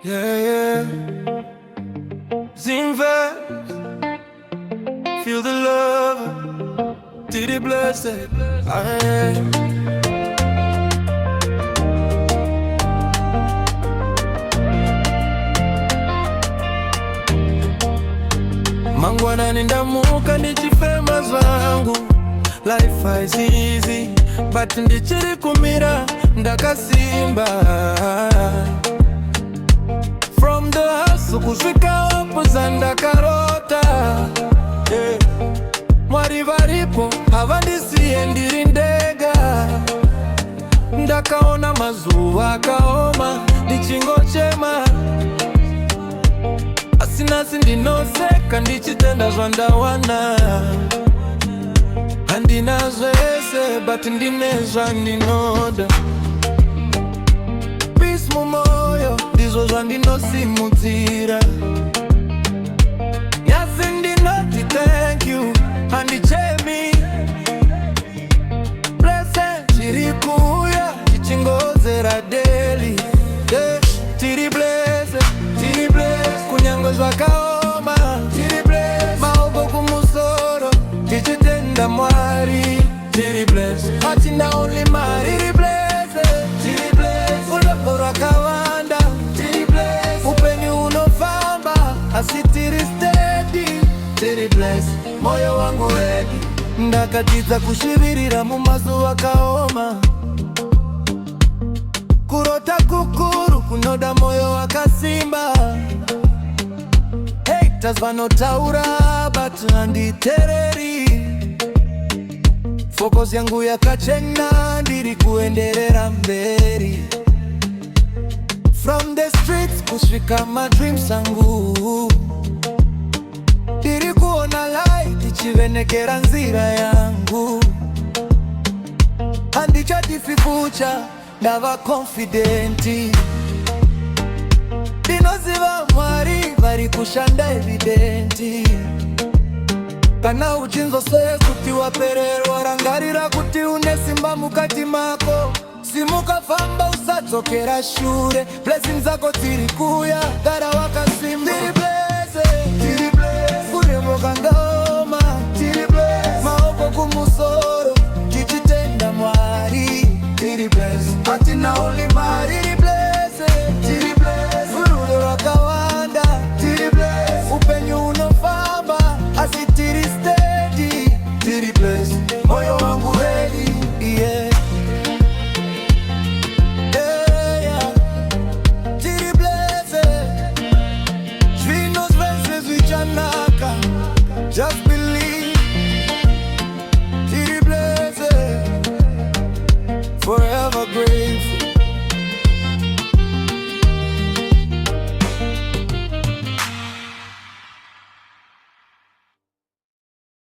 Yeah, yeah. Zinve, feel the love, did it bless it? Mangwana nindamuka ndichifema zangu. Life is easy, but ndichiri kumira ndakasimba. From the hustle kuswika hapo za ndakarota, yeah. Mwari varipo havandisiye ndiri ndega. Ndakaona mazuva akaoma ndichingochema. Asinasi ndinoseka ndichitenda zvandawana. Handina zvese but ndinezva ndinoda. Peace mumoyo ndizvo zvandinosimudzira. Nyasi ndinoti thank you handichemi. Blessing chiri kuuya chichingodzera daily, yeah. Tiri blessed, kunyange zvakaoma. Tiri blessed, maoko kumusoro tichitenda Mwari. Tiri blessed, hatina only mari. Tiri blessed, ulopo rwakawanda. Tiri blessed, upenyu unofamba asi tiri steady. Tiri blessed, moyo wangu ready. Ndakadzidza kushivirira mumazuva akaoma. Kurota kukuru kunoda moyo wakasimba. Haters vanotaura but handitereri. Focus yangu yakachena ndiri kuenderera mberi. From the streets kusvika my dreams angu. Ndiri kuona light ichivenekera nzira yangu. Handichadifi future ndava confidenti. Ndinoziva Mwari vari kushanda evidenti. Kana uchinzoswera kuti wapererwa, rangarira kuti une simba mukati mako. Simuka famba usadzokera shure. Blessings zako dziri kuya gara wakasimba. Tiri blessed, kuremoka